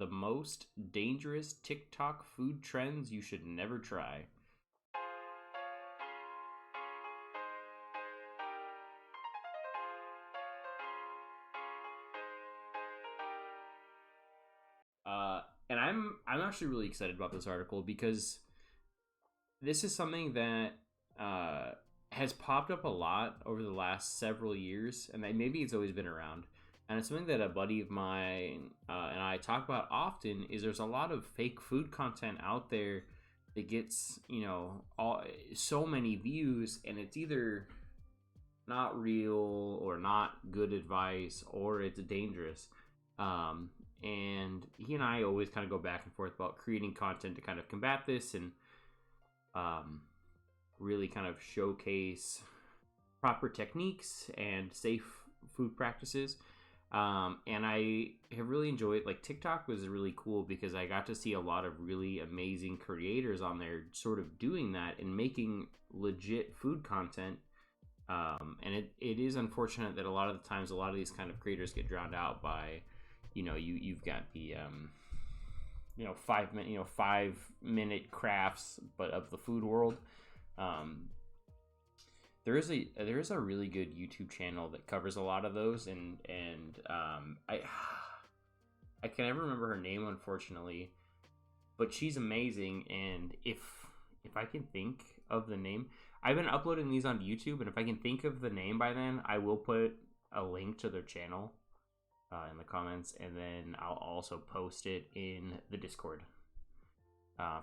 the most dangerous TikTok food trends you should never try. And I'm actually really excited about this article because this is something that has popped up a lot over the last several years, and maybe it's always been around. And it's something that a buddy of mine and I talk about often. Is there's a lot of fake food content out there that gets so many views, and it's either not real or not good advice, or it's dangerous. And he and I always kind of go back and forth about creating content to kind of combat this and really kind of showcase proper techniques and safe food practices. And I have really enjoyed, like, TikTok was really cool because I got to see a lot of really amazing creators on there sort of doing that and making legit food content. And it is unfortunate that a lot of the times a lot of these kind of creators get drowned out by, you've got the 5-minute crafts, but of the food world. There is a really good YouTube channel that covers a lot of those, and I can never remember her name, unfortunately, but she's amazing. And if I can think of the name, I've been uploading these onto YouTube, and if I can think of the name by then, I will put a link to their channel in the comments, and then I'll also post it in the Discord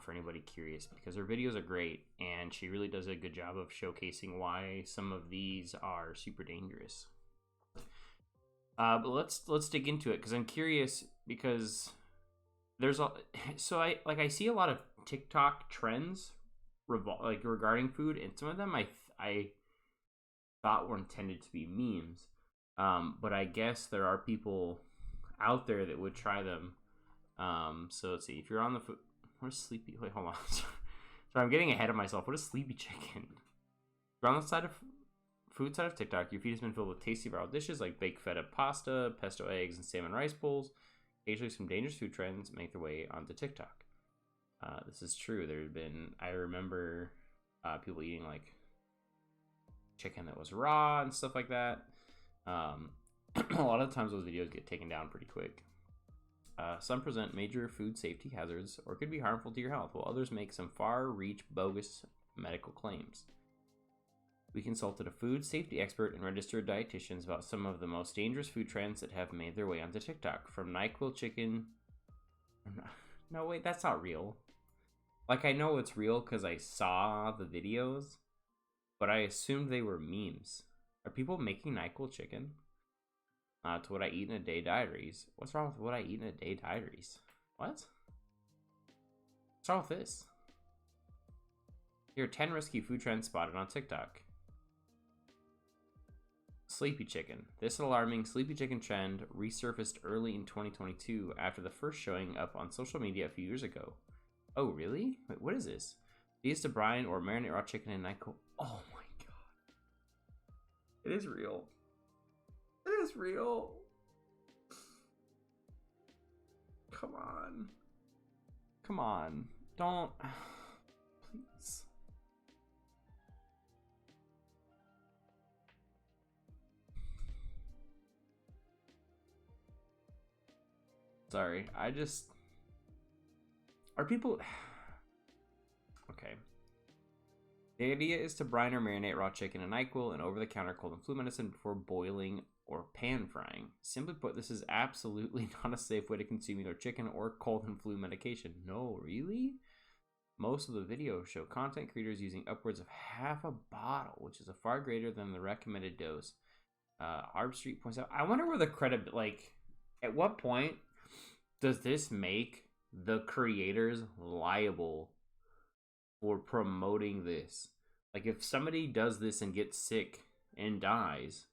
for anybody curious, because her videos are great, and she really does a good job of showcasing why some of these are super dangerous. But let's dig into it, because I'm curious, because there's I see a lot of TikTok trends regarding food, and some of them I thought were intended to be memes. But I guess there are people out there that would try them. So let's see. If you're on the food, what is sleepy? Wait, hold on. So I'm getting ahead of myself. What is sleepy chicken? If you're on the food side of TikTok, your feed has been filled with tasty viral dishes like baked feta pasta, pesto eggs, and salmon rice bowls. Occasionally, some dangerous food trends make their way onto TikTok. This is true. I remember people eating like chicken that was raw and stuff like that. A lot of times those videos get taken down pretty quick. Some present major food safety hazards or could be harmful to your health, while others make some far-reach bogus medical claims. We consulted a food safety expert and registered dietitians about some of the most dangerous food trends that have made their way onto TikTok, from NyQuil chicken. No, wait, that's not real. Like, I know it's real because I saw the videos, but I assumed they were memes. Are people making NyQuil chicken? To what I eat in a day diaries. What's wrong with what I eat in a day diaries? What? What's wrong with this? Here are 10 risky food trends spotted on TikTok. Sleepy chicken. This alarming sleepy chicken trend resurfaced early in 2022 after the first showing up on social media a few years ago. Oh, really? Wait, what is this? These to brine or marinate raw chicken in NyQuil. Oh my god. It is real. It is real. Come on. Come on. Don't. Please. Sorry. Are people. Okay. The idea is to brine or marinate raw chicken in NyQuil and over-the-counter cold and flu medicine before boiling or pan frying. Simply put, this is absolutely not a safe way to consume either chicken or cold and flu medication. No, really? Most of the videos show content creators using upwards of half a bottle, which is a far greater than the recommended dose. Arb Street points out, I wonder where the credit, like, at what point does this make the creators liable for promoting this? Like, if somebody does this and gets sick and dies,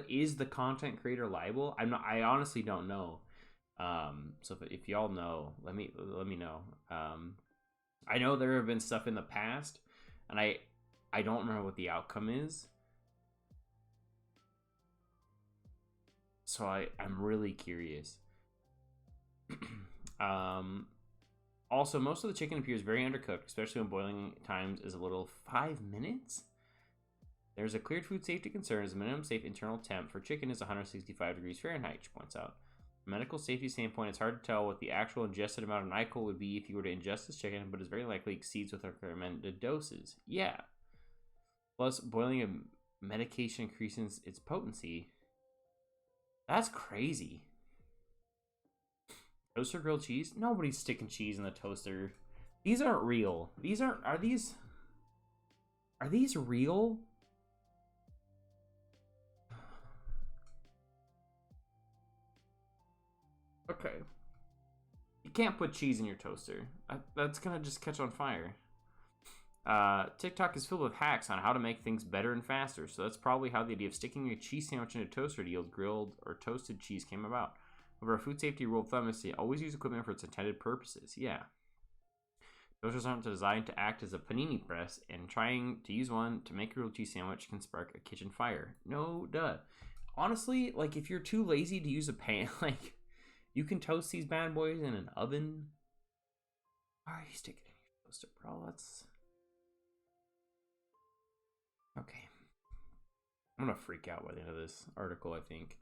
is the content creator liable? I honestly don't know. So if y'all know, let me know. I know there have been stuff in the past, and I don't remember what the outcome is. So I'm really curious. Also, most of the chicken appears very undercooked, especially when boiling times is a little 5 minutes. There's a clear food safety concern as the minimum safe internal temp for chicken is 165 degrees Fahrenheit, she points out. From a medical safety standpoint, it's hard to tell what the actual ingested amount of NyQuil would be if you were to ingest this chicken, but it's very likely exceeds with recommended doses. Yeah. Plus, boiling a medication increases its potency. That's crazy. Toaster grilled cheese? Nobody's sticking cheese in the toaster. These aren't real. Are these real? Okay. You can't put cheese in your toaster. That's gonna just catch on fire. TikTok is filled with hacks on how to make things better and faster, so that's probably how the idea of sticking a cheese sandwich in a toaster to yield grilled or toasted cheese came about. However, a food safety rule of thumb is to always use equipment for its intended purposes. Yeah. Toasters aren't designed to act as a panini press, and trying to use one to make a grilled cheese sandwich can spark a kitchen fire. No duh. Honestly, like, if you're too lazy to use a pan, like, you can toast these bad boys in an oven. Why are you sticking it in your toaster, bro? That's... Okay. I'm gonna freak out by the end of this article, I think.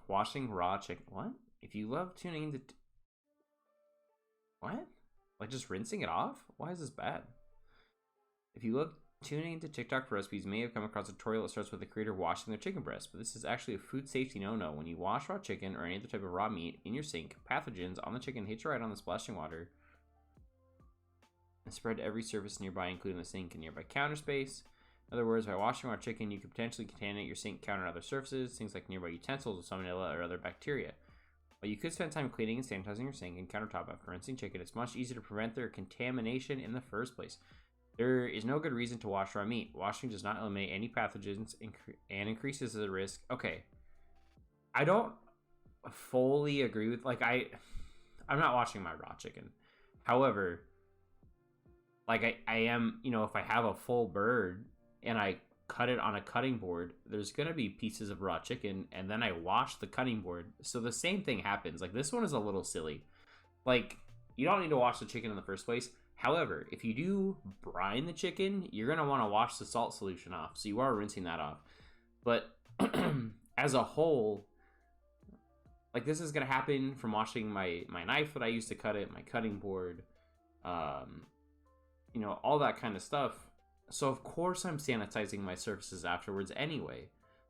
Washing raw chicken. What? If you love tuning into... What? Like just rinsing it off? Why is this bad? If you love tuning into TikTok for recipes, you may have come across a tutorial that starts with the creator washing their chicken breast, but this is actually a food safety no-no. When you wash raw chicken or any other type of raw meat in your sink, pathogens on the chicken hit you right on the splashing water and spread to every surface nearby, including the sink and nearby counter space. In other words, by washing raw chicken, you could potentially contaminate your sink, counter, and other surfaces, things like nearby utensils with salmonella or other bacteria. While you could spend time cleaning and sanitizing your sink and countertop after rinsing chicken, it's much easier to prevent their contamination in the first place. There is no good reason to wash raw meat. Washing does not eliminate any pathogens and increases the risk. Okay, I don't fully agree with, like, I'm not washing my raw chicken. However, like, I am, you know, if I have a full bird and I cut it on a cutting board, there's gonna be pieces of raw chicken, and then I wash the cutting board, so the same thing happens. Like, this one is a little silly. Like, you don't need to wash the chicken in the first place. However, if you do brine the chicken, you're gonna want to wash the salt solution off, so you are rinsing that off. But as a whole, like, this is gonna happen from washing my knife that I used to cut it, my cutting board, you know, all that kind of stuff. So of course I'm sanitizing my surfaces afterwards anyway.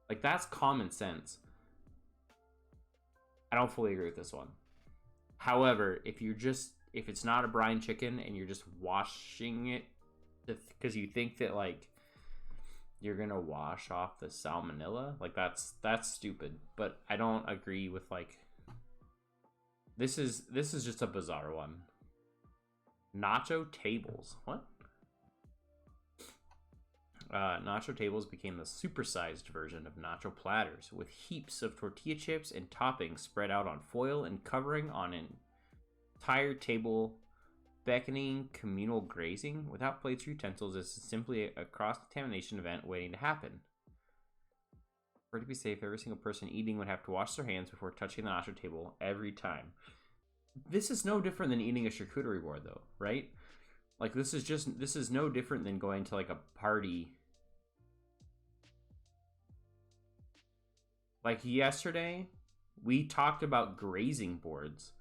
Like, that's common sense. I don't fully agree with this one. However, if it's not a brine chicken and you're just washing it because you think that, like, you're gonna wash off the salmonella, like, that's stupid. But I don't agree with, like, this is just a bizarre one. Nacho tables. What? Nacho tables became the supersized version of nacho platters, with heaps of tortilla chips and toppings spread out on foil and covering on an entire table, beckoning communal grazing. Without plates or utensils, this is simply a cross-contamination event waiting to happen. For it to be safe, every single person eating would have to wash their hands before touching the nacho table every time. This is no different than eating a charcuterie board, though, right? Like, this is no different than going to, like, a party. Like, yesterday, we talked about grazing boards,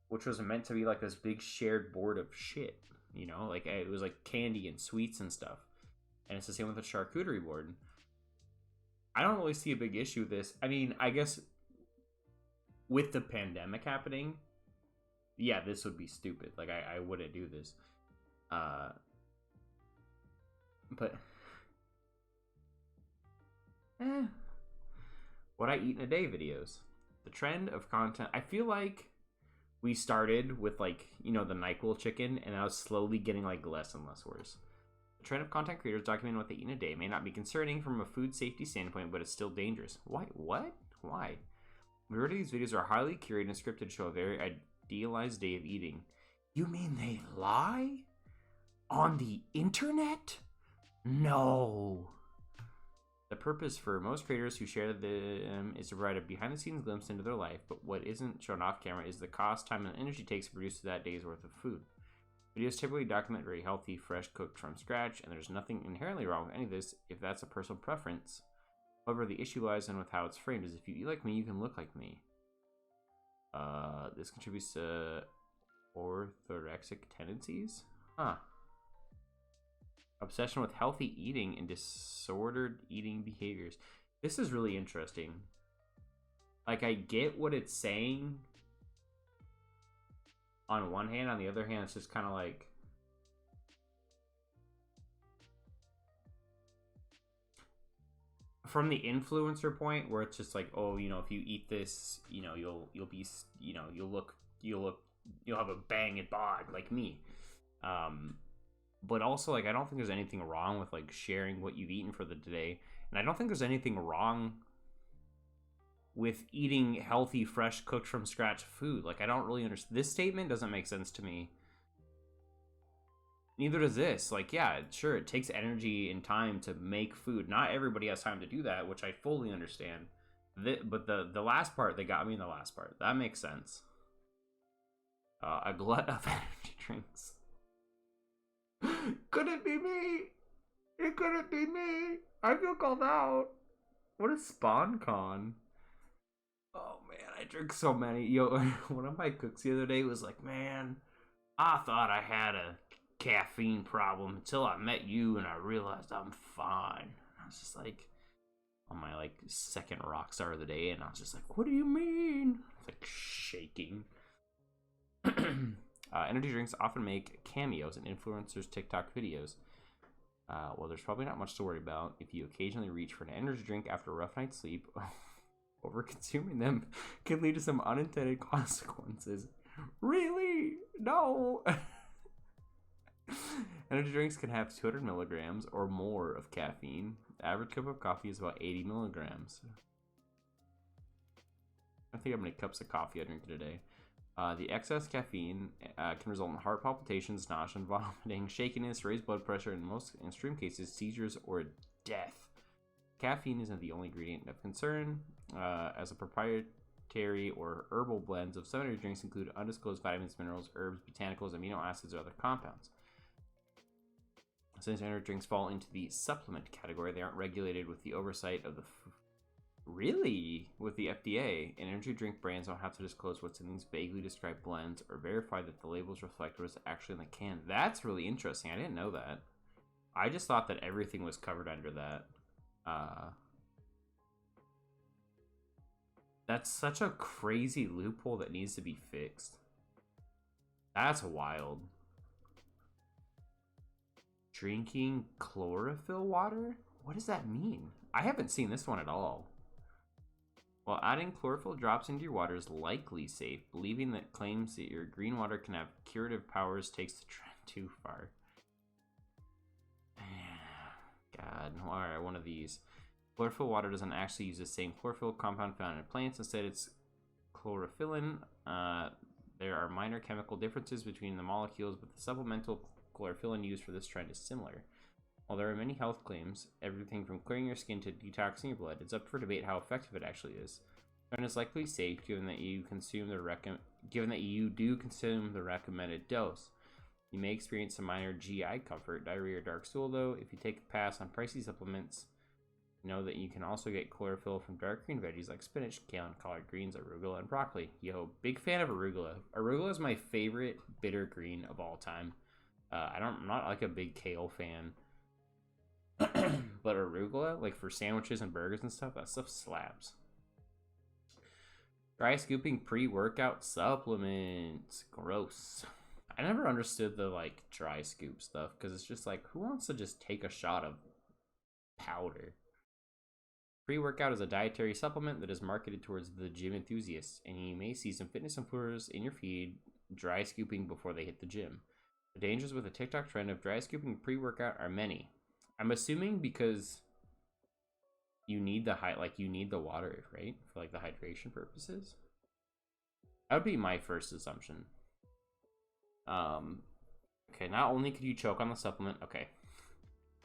which was meant to be, like, this big shared board of shit, you know? Like, it was, like, candy and sweets and stuff. And it's the same with the charcuterie board. I don't really see a big issue with this. I mean, I guess with the pandemic happening, yeah, this would be stupid. Like, I wouldn't do this. But what I eat in a day videos. The trend of content. I feel like we started with, like, you know, the NyQuil chicken, and I was slowly getting, like, less and less worse. The trend of content creators documenting what they eat in a day may not be concerning from a food safety standpoint, but it's still dangerous. Why? What? Why? The majority of these videos are highly curated and scripted to show a very idealized day of eating. You mean they lie? On the internet? No. The purpose for most creators who share them is to provide a behind-the-scenes glimpse into their life, but what isn't shown off camera is the cost, time, and energy it takes to produce that day's worth of food. Videos typically document very healthy, fresh, cooked from scratch, and there's nothing inherently wrong with any of this if that's a personal preference. However, the issue lies in with how it's framed, is if you eat like me, you can look like me. This contributes to orthorexic tendencies? Huh. Obsession with healthy eating and disordered eating behaviors. This is really interesting. Like, I get what it's saying on one hand. On the other hand, it's just kind of like... From the influencer point, where it's just like, oh, you know, if you eat this, you know, you'll be, you know, you'll have a banging bod like me. But also, like, I don't think there's anything wrong with, like, sharing what you've eaten for the day. And I don't think there's anything wrong with eating healthy, fresh, cooked from scratch food. Like, I don't really understand. This statement doesn't make sense to me. Neither does this. Like, yeah, sure, it takes energy and time to make food. Not everybody has time to do that, which I fully understand. But the last part, they got me in the last part. That makes sense. A glut of energy drinks. Could it be me? It couldn't be me. I feel called out. What is SpawnCon? Oh man, I drink so many. Yo, one of my cooks the other day was like, man, I thought I had a caffeine problem until I met you and I realized I'm fine. I was just like, on my like second rock star of the day, and I was just like, what do you mean? Like shaking. Energy drinks often make cameos in influencers' TikTok videos. Well, there's probably not much to worry about if you occasionally reach for an energy drink after a rough night's sleep. Over-consuming them can lead to some unintended consequences. Really? No! Energy drinks can have 200 milligrams or more of caffeine. The average cup of coffee is about 80 milligrams. I think how many cups of coffee I drink in a day. The excess caffeine can result in heart palpitations, nausea and vomiting, shakiness, raised blood pressure, and in most extreme cases, seizures or death. Caffeine isn't the only ingredient of concern, as a proprietary or herbal blends of some energy drinks include undisclosed vitamins, minerals, herbs, botanicals, amino acids, or other compounds. Since energy drinks fall into the supplement category, they aren't regulated with the oversight of the with the FDA. Energy drink brands don't have to disclose what's in these vaguely described blends or verify that the labels reflect what's actually in the can. That's really interesting. I didn't know that. I just thought that everything was covered under that. That's such a crazy loophole that needs to be fixed. That's wild. Drinking chlorophyll water? What does that mean? I haven't seen this one at all. While adding chlorophyll drops into your water is likely safe, believing that claims that your green water can have curative powers takes the trend too far. God, alright, one of these. Chlorophyll water doesn't actually use the same chlorophyll compound found in plants. Instead, it's chlorophyllin. There are minor chemical differences between the molecules, but the supplemental chlorophyllin used for this trend is similar. While there are many health claims, everything from clearing your skin to detoxing your blood, it's up for debate how effective it actually is. And it's likely safe given that you do consume the recommended dose. You may experience some minor GI comfort, diarrhea, or dark stool though. If you take a pass on pricey supplements, know that you can also get chlorophyll from dark green veggies like spinach, kale, and collard greens, arugula, and broccoli. Yo, big fan of arugula. Arugula is my favorite bitter green of all time. I'm not like a big kale fan. But arugula, like for sandwiches and burgers and stuff, that stuff slaps. Dry scooping pre-workout supplements. Gross. I never understood the like dry scoop stuff because it's just like, who wants to just take a shot of powder? Pre-workout is a dietary supplement that is marketed towards the gym enthusiasts, and you may see some fitness influencers in your feed dry scooping before they hit the gym. The dangers with the TikTok trend of dry scooping pre-workout are many. I'm assuming because you need the water, right? For like the hydration purposes. That would be my first assumption. Okay, not only could you choke on the supplement, okay.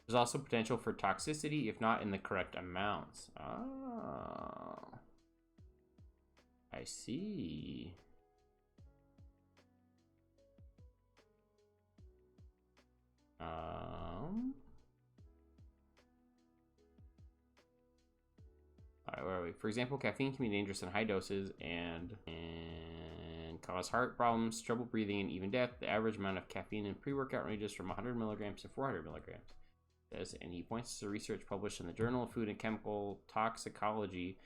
There's also potential for toxicity if not in the correct amounts. Oh, I see. Alright, where are we? For example, caffeine can be dangerous in high doses and cause heart problems, trouble breathing, and even death. The average amount of caffeine in pre-workout ranges from 100 milligrams to 400 milligrams. And he points to research published in the Journal of Food and Chemical Toxicology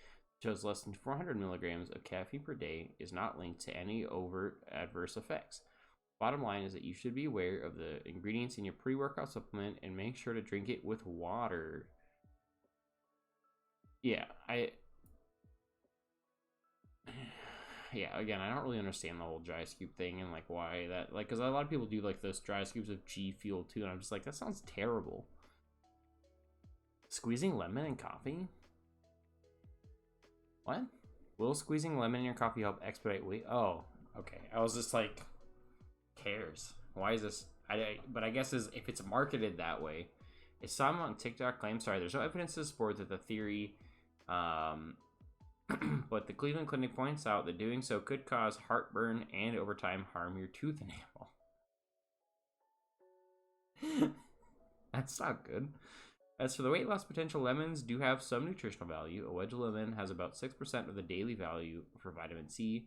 shows less than 400 milligrams of caffeine per day is not linked to any overt adverse effects. Bottom line is that you should be aware of the ingredients in your pre-workout supplement and make sure to drink it with water. Yeah, again, I don't really understand the whole dry scoop thing and like why that, like, because a lot of people do like those dry scoops of G Fuel too, and I'm just like, that sounds terrible. Squeezing lemon in coffee? What? Will squeezing lemon in your coffee help expedite weight? Oh, okay. I was just like, cares? Why is this? But I guess if it's marketed that way. If some on TikTok claims, sorry, there's no evidence to support that the theory, but the Cleveland Clinic points out that doing so could cause heartburn and over time harm your tooth enamel. That's not good. As for the weight loss potential, lemons do have some nutritional value. A wedge of lemon has about 6% of the daily value for vitamin C,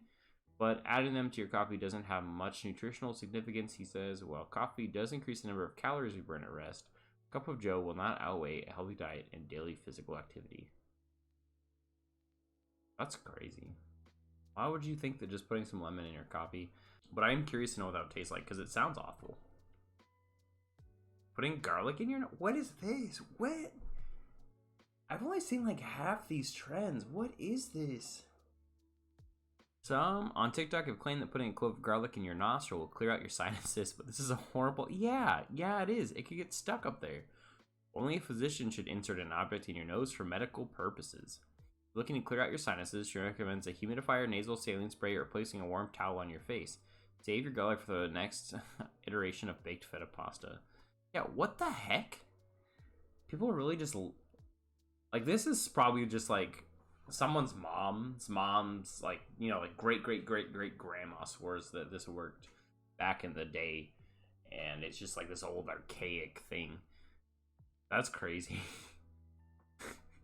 but adding them to your coffee doesn't have much nutritional significance, he says. While coffee does increase the number of calories you burn at rest, a cup of joe will not outweigh a healthy diet and daily physical activity. That's crazy. Why would you think that just putting some lemon in your coffee? But I am curious to know what that would taste like, because it sounds awful. Putting garlic in your... What is this? What? I've only seen like half these trends. What is this? Some on TikTok have claimed that putting a clove of garlic in your nostril will clear out your sinuses, but this is a horrible... Yeah, it is. It could get stuck up there. Only a physician should insert an object in your nose for medical purposes. Looking to clear out your sinuses, she recommends a humidifier, nasal saline spray, or placing a warm towel on your face. Save your garlic for the next iteration of baked feta pasta. Yeah, what the heck? People are really just... Like, this is probably just, like, someone's mom's, like, you know, like, great-great-great-great-grandma swears that this worked back in the day. And it's just, like, this old archaic thing. That's crazy.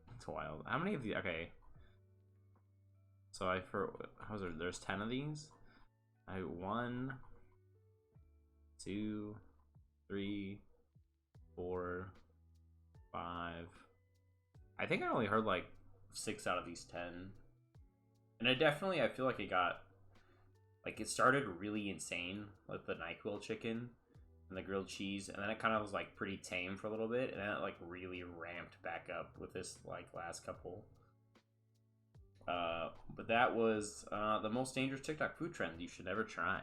That's wild. How many of these? Okay. So there's 10 of these? 1, 2, 3, 4, 5. I think I only heard like 6 out of these 10. And I feel like it got, like, it started really insane with the NyQuil chicken and the grilled cheese, and then it kind of was like pretty tame for a little bit, and then it like really ramped back up with this like last couple. But that was the most dangerous TikTok food trend you should ever try.